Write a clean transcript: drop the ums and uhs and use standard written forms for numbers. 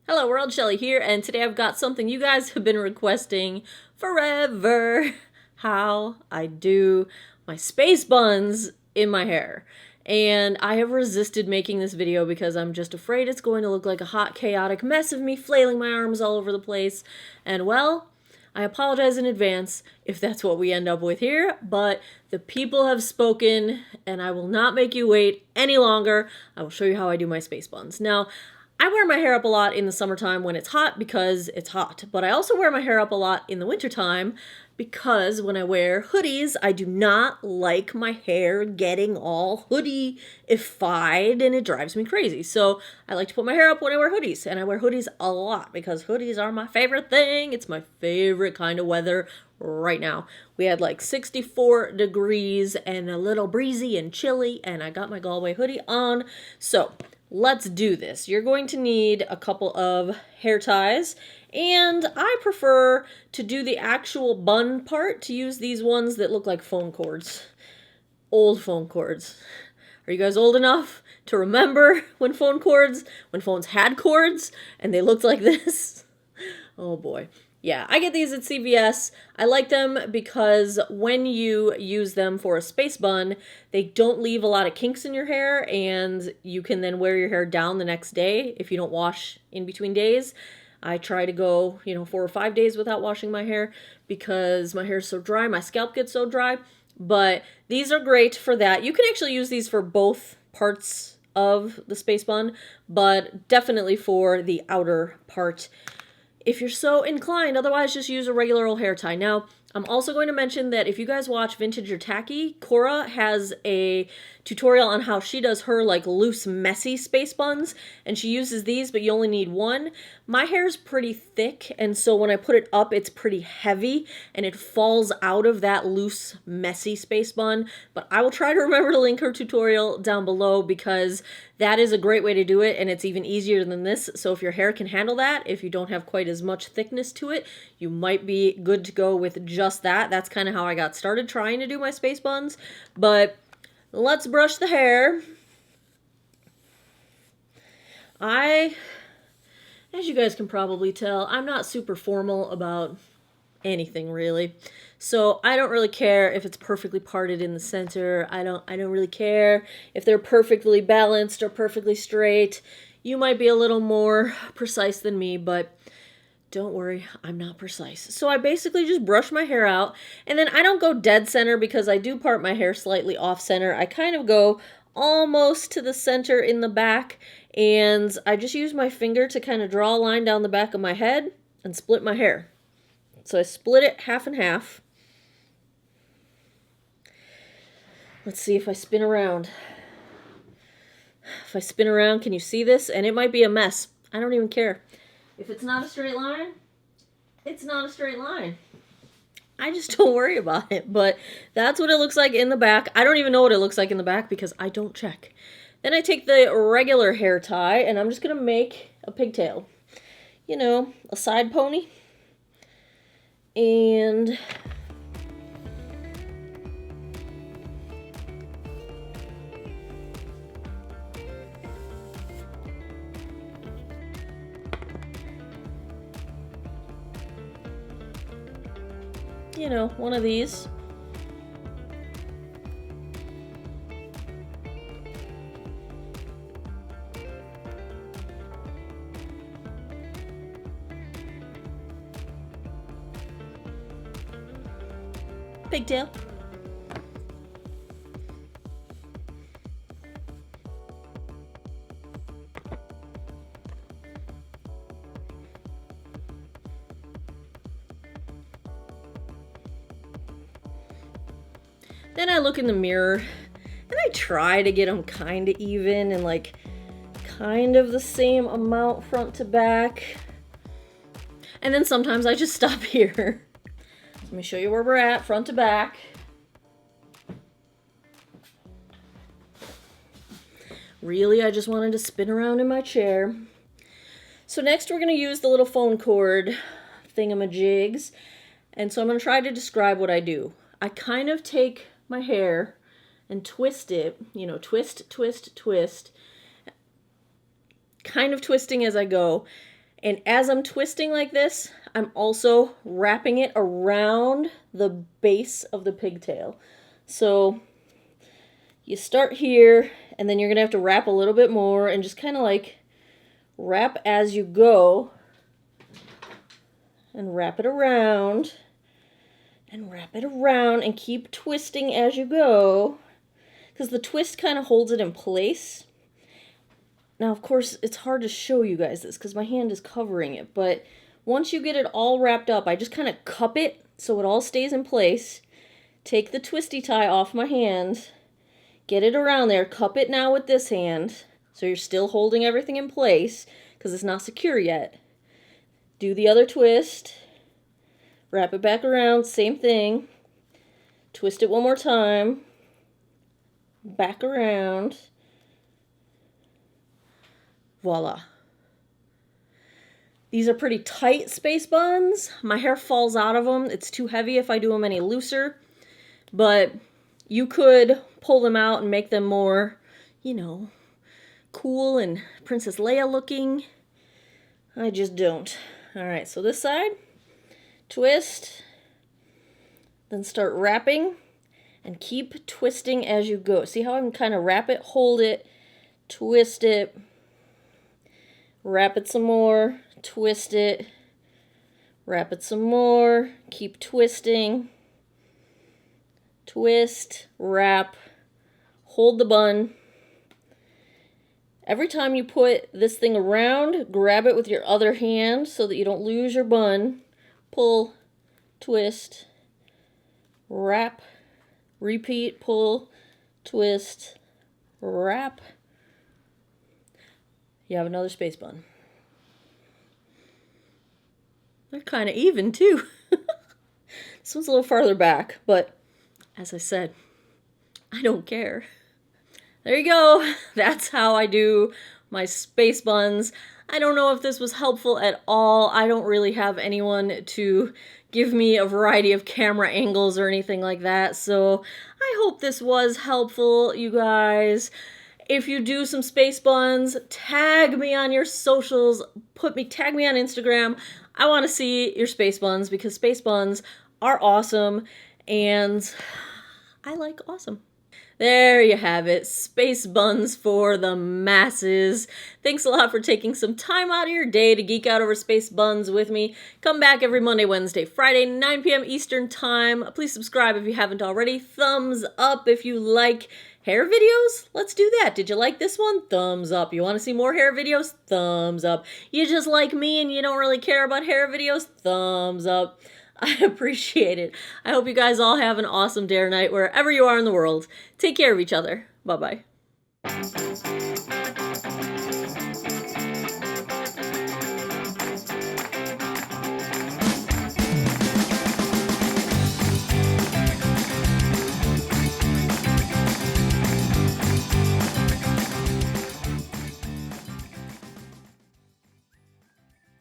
Hello world, Shelly here, and today I've got something you guys have been requesting forever. How I do my space buns in my hair. And I have resisted making this video because I'm just afraid it's going to look like a hot, chaotic mess of me flailing my arms all over the place. And well, I apologize in advance if that's what we end up with here, but the people have spoken and I will not make you wait any longer. I will show you how I do my space buns. Now, I wear my hair up a lot in the summertime when it's hot because it's hot, but I also wear my hair up a lot in the wintertime because when I wear hoodies, I do not like my hair getting all hoodie-ified and it drives me crazy. So I like to put my hair up when I wear hoodies, and I wear hoodies a lot because hoodies are my favorite thing. It's my favorite kind of weather right now. We had like 64 degrees and a little breezy and chilly, and I got my Galway hoodie on. So let's do this. You're going to need a couple of hair ties, and I prefer to do the actual bun part, to use these ones that look like phone cords. Old phone cords. Are you guys old enough to remember when phones had cords and they looked like this? Oh boy. Yeah, I get these at CVS. I like them because when you use them for a space bun, they don't leave a lot of kinks in your hair, and you can then wear your hair down the next day if you don't wash in between days. I try to go, 4 or 5 days without washing my hair because my hair is so dry, my scalp gets so dry. But these are great for that. You can actually use these for both parts of the space bun, but definitely for the outer part if you're so inclined. Otherwise, just use a regular old hair tie. Now, I'm also going to mention that if you guys watch Vintage or Tacky, Cora has a tutorial on how she does her like loose, messy space buns, and she uses these, but you only need one. My hair is pretty thick, and so when I put it up, it's pretty heavy, and it falls out of that loose, messy space bun. But I will try to remember to link her tutorial down below because that is a great way to do it, and it's even easier than this. So if your hair can handle that, if you don't have quite as much thickness to it, you might be good to go with just that. That's kind of how I got started trying to do my space buns. But let's brush the hair. As you guys can probably tell, I'm not super formal about anything really. So I don't really care if it's perfectly parted in the center. I don't really care if they're perfectly balanced or perfectly straight. You might be a little more precise than me, but don't worry, I'm not precise. So I basically just brush my hair out, and then I don't go dead center because I do part my hair slightly off center. I kind of go almost to the center in the back, and I just use my finger to kind of draw a line down the back of my head and split my hair. So I split it half and half. Let's see if I spin around. If I spin around, can you see this? And it might be a mess. I don't even care. If it's not a straight line, it's not a straight line. I just don't worry about it. But that's what it looks like in the back. I don't even know what it looks like in the back because I don't check. Then I take the regular hair tie, and I'm just going to make a pigtail. A side pony. And one of these. Pigtail. Then I look in the mirror and I try to get them kind of even and like kind of the same amount front to back. And then sometimes I just stop here. Let me show you where we're at, front to back. Really, I just wanted to spin around in my chair. So next we're going to use the little phone cord thingamajigs. And so I'm going to try to describe what I do. I kind of take my hair and twist it, twist, twist, twist, kind of twisting as I go. And as I'm twisting like this, I'm also wrapping it around the base of the pigtail. So you start here, and then you're gonna have to wrap a little bit more and just kind of like wrap as you go, and wrap it around, and wrap it around, and keep twisting as you go, because the twist kind of holds it in place. Now, of course, it's hard to show you guys this because my hand is covering it, but once you get it all wrapped up, I just kind of cup it so it all stays in place. Take the twisty tie off my hand, get it around there, cup it now with this hand, so you're still holding everything in place because it's not secure yet. Do the other twist, wrap it back around, same thing, twist it one more time, back around, voila. These are pretty tight space buns. My hair falls out of them. It's too heavy if I do them any looser. But you could pull them out and make them more, you know, cool and Princess Leia looking. I just don't. Alright, so this side, twist, then start wrapping, and keep twisting as you go. See how I can kind of wrap it, hold it, twist it, wrap it some more, twist it, wrap it some more, keep twisting, twist, wrap, hold the bun. Every time you put this thing around, grab it with your other hand so that you don't lose your bun. Pull, twist, wrap, repeat, pull, twist, wrap. You have another space bun. They're kind of even too. This one's a little farther back, but as I said, I don't care. There you go. That's how I do my space buns. I don't know if this was helpful at all. I don't really have anyone to give me a variety of camera angles or anything like that, so I hope this was helpful, you guys. If you do some space buns, tag me on your socials, tag me on Instagram. I want to see your space buns because space buns are awesome and I like awesome. There you have it, space buns for the masses. Thanks a lot for taking some time out of your day to geek out over space buns with me. Come back every Monday, Wednesday, Friday, 9 p.m. Eastern Time. Please subscribe if you haven't already. Thumbs up if you like hair videos. Let's do that. Did you like this one? Thumbs up. You want to see more hair videos? Thumbs up. You just like me and you don't really care about hair videos? Thumbs up. I appreciate it. I hope you guys all have an awesome day or night wherever you are in the world. Take care of each other. Bye-bye.